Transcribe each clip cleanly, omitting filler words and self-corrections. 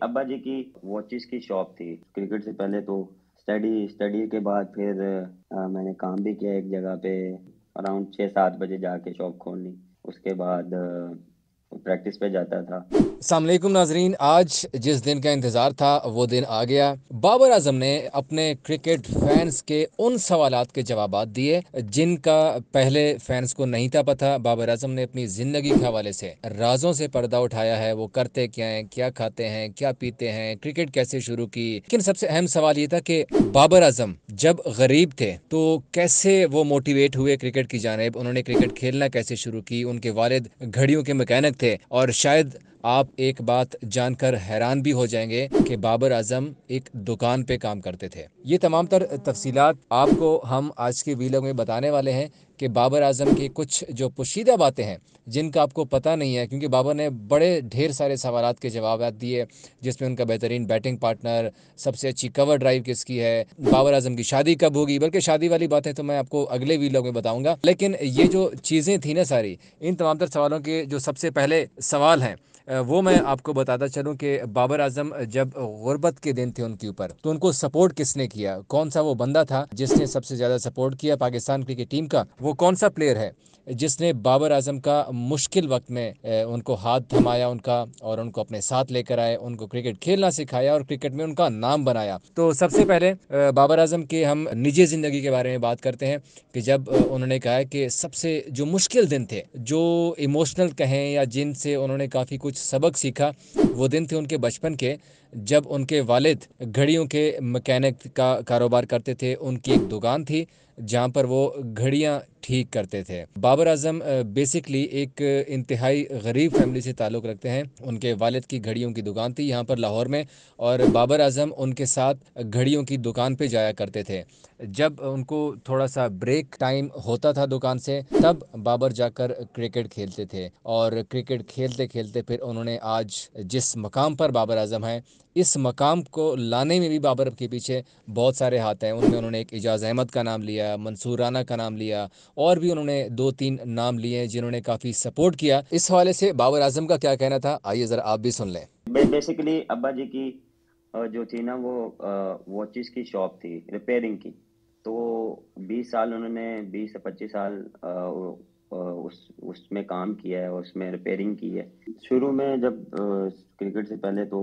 अब्बा जी की वॉचेस की शॉप थी। क्रिकेट से पहले तो स्टडी स्टडी के बाद फिर मैंने काम भी किया एक जगह पे। अराउंड 6-7 बजे जाके शॉप खोलनी। उसके बाद प्रैक्टिस पे जाता था। अस्सलाम वालेकुम नाजरीन, आज जिस दिन का इंतज़ार था वो दिन आ गया। बाबर आजम ने अपने क्रिकेट फैंस के उन सवालात के जवाबात दिए जिनका पहले फैंस को नहीं था पता। बाबर आजम ने अपनी ज़िंदगी के हवाले से राजों से पर्दा उठाया है। वो करते क्या हैं, क्या खाते हैं, क्या पीते हैं, क्रिकेट कैसे शुरू की। लेकिन सबसे अहम सवाल ये था कि बाबर आजम जब गरीब थे तो कैसे वो मोटिवेट हुए क्रिकेट की जानिब, उन्होंने क्रिकेट खेलना कैसे शुरू की। उनके वालिद घड़ियों के मैकेनिक थे और शायद आप एक बात जानकर हैरान भी हो जाएंगे कि बाबर आजम एक दुकान पे काम करते थे। ये तमाम तर तफसीलात आपको हम आज के वीडियो में बताने वाले हैं कि बाबर आजम की कुछ जो पोशीदा बातें हैं जिनका आपको पता नहीं है, क्योंकि बाबर ने बड़े ढेर सारे सवालात के जवाब दिए, जिसमें उनका बेहतरीन बैटिंग पार्टनर, सबसे अच्छी कवर ड्राइव किसकी है, बाबर आजम की शादी कब होगी। बल्कि शादी वाली बातें तो मैं आपको अगले वीडियो में बताऊंगा। लेकिन ये जो चीज़ें थी ना सारी, इन तमाम तर सवालों के जो सबसे पहले सवाल हैं वो मैं आपको बताता चलूं कि बाबर आजम जब गुर्बत के दिन थे उनके ऊपर, तो उनको सपोर्ट किसने किया, कौन सा वो बंदा था जिसने सबसे ज़्यादा सपोर्ट किया पाकिस्तान क्रिकेट टीम का। वो कौन सा प्लेयर है जिसने बाबर आजम का मुश्किल वक्त में उनको हाथ थमाया उनका, और उनको अपने साथ लेकर आए, उनको क्रिकेट खेलना सिखाया और क्रिकेट में उनका नाम बनाया। तो सबसे पहले बाबर आजम के हम निजी ज़िंदगी के बारे में बात करते हैं कि जब उन्होंने कहा कि सबसे जो मुश्किल दिन थे, जो इमोशनल कहें या जिनसे उन्होंने काफ़ी कुछ सबक सीखा, वो दिन थे उनके बचपन के, जब उनके वालिद घड़ियों के मैकेनिक का कारोबार करते थे। उनकी एक दुकान थी जहाँ पर वो घड़ियाँ ठीक करते थे। बाबर आजम बेसिकली एक इंतहाई गरीब फैमिली से ताल्लुक़ रखते हैं। उनके वालिद की घड़ियों की दुकान थी यहाँ पर लाहौर में, और बाबर आजम उनके साथ घड़ियों की दुकान पे जाया करते थे। जब उनको थोड़ा सा ब्रेक टाइम होता था दुकान से, तब बाबर जाकर क्रिकेट खेलते थे, और क्रिकेट खेलते खेलते फिर उन्होंने आज जिस मकाम पर बाबर आजम हैं, इस मकाम को लाने में भी बाबर के पीछे बहुत सारे हाथ हैं। उनमें उन्होंने एक इजाज़ अहमद का नाम लिया, मंसूर राना का नाम लिया, और भी उन्होंने 2-3 नाम लिए जिन्होंने काफ़ी सपोर्ट किया। इस हवाले से बाबर आजम का क्या कहना था, आइए ज़रा आप भी सुन लें। बेसिकली अब्बा जी की जो थी ना वो वॉचेस की शॉप थी रिपेयरिंग की। तो 20 साल उन्होंने 20 से 25 साल उसमें काम किया है, उसमें रिपेयरिंग की है। शुरू में जब क्रिकेट से पहले तो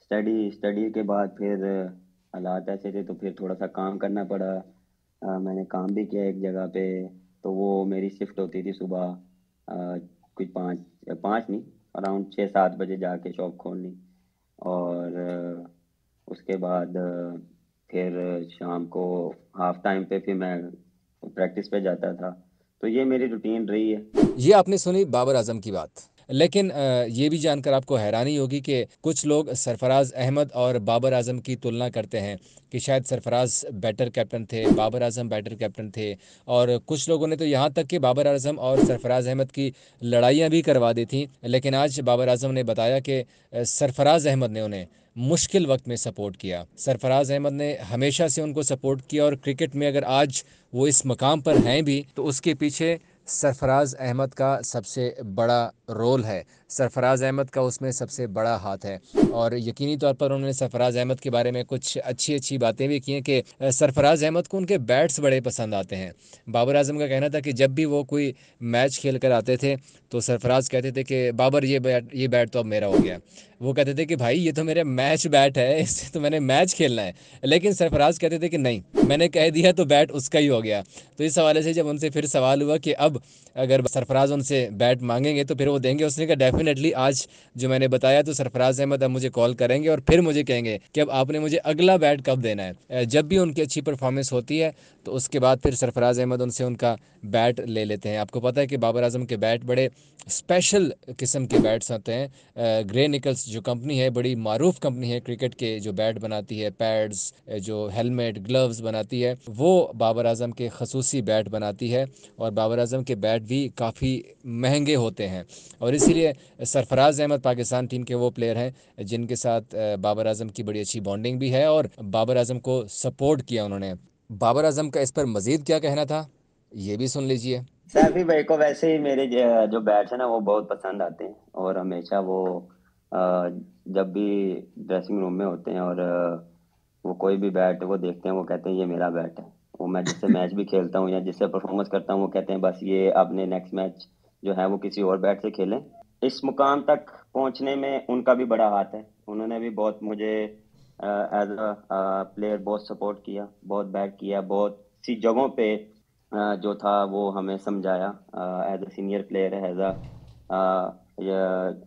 स्टडी स्टडी के बाद फिर हालात ऐसे थे तो फिर थोड़ा सा काम करना पड़ा। मैंने काम भी किया एक जगह पे। तो वो मेरी शिफ्ट होती थी सुबह कुछ 5 5 नहीं, अराउंड 6-7 बजे जाके शॉप खोलनी। और उसके बाद फिर शाम को हाफ टाइम पे फिर मैं प्रैक्टिस पे जाता था। तो ये मेरी रूटीन रही है। ये आपने सुनी बाबर आजम की बात। लेकिन ये भी जानकर आपको हैरानी होगी कि कुछ लोग सरफराज अहमद और बाबर आजम की तुलना करते हैं कि शायद सरफराज बैटर कैप्टन थे, बाबर आजम बैटर कैप्टन थे। और कुछ लोगों ने तो यहाँ तक कि बाबर आजम और सरफराज अहमद की लड़ाइयाँ भी करवा दी थी। लेकिन आज बाबर आजम ने बताया कि सरफराज अहमद ने उन्हें मुश्किल वक्त में सपोर्ट किया। सरफराज अहमद ने हमेशा से उनको सपोर्ट किया, और क्रिकेट में अगर आज वो इस मकाम पर हैं भी तो उसके पीछे सरफराज अहमद का सबसे बड़ा रोल है। सरफराज अहमद का उसमें सबसे बड़ा हाथ है। और यकीनी तौर पर उन्होंने सरफराज अहमद के बारे में कुछ अच्छी अच्छी बातें भी की हैं कि सरफराज अहमद को उनके बैट्स बड़े पसंद आते हैं। बाबर आजम का कहना था कि जब भी वो कोई मैच खेल कर आते थे तो सरफराज कहते थे कि बाबर ये बैट तो अब मेरा हो गया। वो कहते थे कि भाई ये तो मेरे मैच बैट है, इससे तो मैंने मैच खेलना है। लेकिन सरफराज कहते थे कि नहीं, मैंने कह दिया तो बैट उसका ही हो गया। तो इस हवाले से जब उनसे फिर सवाल हुआ कि अब अगर सरफराज उनसे बैट मांगेंगे तो फिर वो देंगे, उसने कहा डेफिनेटली आज जो मैंने बताया तो सरफराज अहमद अब मुझे कॉल करेंगे और फिर मुझे कहेंगे कि अब आपने मुझे अगला बैट कब देना है। जब भी उनकी अच्छी परफॉर्मेंस होती है तो उसके बाद फिर सरफराज अहमद उनसे उनका बैट ले लेते हैं। आपको पता है कि बाबर आजम के बैट बड़े स्पेशल किस्म के बैट्स होते हैं। ग्रे निकल्स जो कंपनी है, बड़ी मारूफ कंपनी है क्रिकेट के, जो बैट बनाती है, पैड्स, जो हेलमेट, ग्लव्स बनाती है, वो बाबर आजम के खसूसी बैट बनाती है। और बाबर आजम के बैट भी काफ़ी महंगे होते हैं, और इसीलिए सरफराज अहमद पाकिस्तान टीम के वो प्लेयर हैं जिनके साथ बाबर आजम की बड़ी अच्छी बॉन्डिंग भी है, और बाबर आजम को सपोर्ट किया उन्होंने। बाबर आजम का इस पर मज़ीद क्या कहना था, ये भी सुन लीजिए। सैफी भाई को वैसे ही मेरे जो बैट्स हैं ना वो बहुत पसंद आते हैं, और हमेशा वो जब भी ड्रेसिंग रूम में होते हैं और वो कोई भी बैट वो देखते हैं, वो कहते हैं ये मेरा बैट है। वो मैं जिससे मैच भी खेलता हूँ या जिससे परफॉर्मेंस करता हूँ, वो कहते हैं बस ये अपने नेक्स्ट मैच जो है वो किसी और बैट से खेलें। इस मुकाम तक पहुंचने में उनका भी बड़ा हाथ है। उन्होंने भी बहुत मुझे एज अ प्लेयर बहुत सपोर्ट किया, बहुत बैट किया, बहुत सी जगहों पे जो था वो हमें समझाया। As a senior player, as a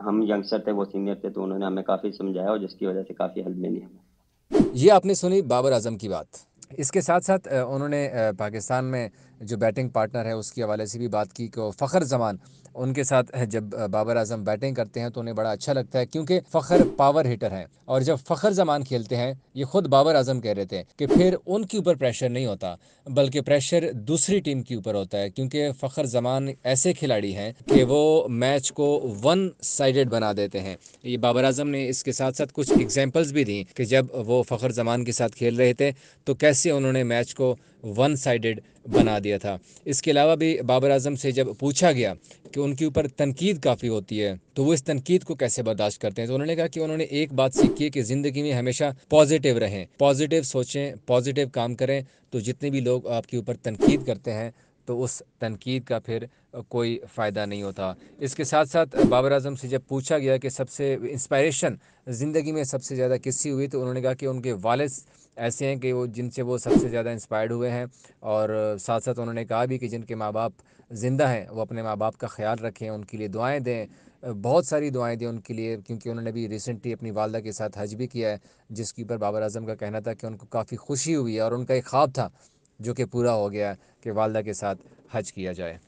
हम यंगस्टर थे, वो सीनियर थे, तो उन्होंने हमें काफ़ी समझाया और जिसकी वजह से काफ़ी हेल्प मिली हमें। ये आपने सुनी बाबर आजम की बात। इसके साथ साथ उन्होंने पाकिस्तान में जो बैटिंग पार्टनर है उसके हवाले से भी बात की कि फ़खर जमान उनके साथ जब बाबर आजम बैटिंग करते हैं तो उन्हें बड़ा अच्छा लगता है, क्योंकि फ़खर पावर हिटर हैं। और जब फ़खर जमान खेलते हैं, ये खुद बाबर आजम कह रहे थे कि फिर उनके ऊपर प्रेशर नहीं होता, बल्कि प्रेशर दूसरी टीम के ऊपर होता है, क्योंकि फ़खर जमान ऐसे खिलाड़ी हैं कि वो मैच को वन साइडेड बना देते हैं। ये बाबर आजम ने इसके साथ साथ कुछ एग्जांपल्स भी दी कि जब वो फ़खर जमान के साथ खेल रहे थे तो कैसे उन्होंने मैच को वन साइडेड बना दिया था। इसके अलावा भी बाबर आजम से जब पूछा गया कि उनके ऊपर तनकीद काफ़ी होती है तो वो इस तनकीद को कैसे बर्दाश्त करते हैं, तो उन्होंने कहा कि उन्होंने एक बात सीखी है कि ज़िंदगी में हमेशा पॉजिटिव रहें, पॉजिटिव सोचें, पॉजिटिव काम करें। तो जितने भी लोग आपके ऊपर तनकीद करते हैं तो उस तनकीद का फिर कोई फ़ायदा नहीं होता। इसके साथ साथ बाबर आजम से जब पूछा गया कि सबसे इंस्पायरेशन ज़िंदगी में सबसे ज़्यादा किससे हुई, तो उन्होंने कहा कि उनके वालिद ऐसे हैं कि वो जिनसे वो सबसे ज़्यादा इंस्पायर्ड हुए हैं। और साथ साथ उन्होंने कहा भी कि जिनके माँ बाप ज़िंदा हैं वो अपने माँ बाप का ख्याल रखें, उनके लिए दुआएं दें, बहुत सारी दुआएं दें उनके लिए, क्योंकि उन्होंने भी रिसेंटली अपनी वालदा के साथ हज भी किया है, जिसके ऊपर बाबर आजम का कहना था कि उनको काफ़ी खुशी हुई है और उनका एक ख्वाब था जो कि पूरा हो गया कि वालदा के साथ हज किया जाए।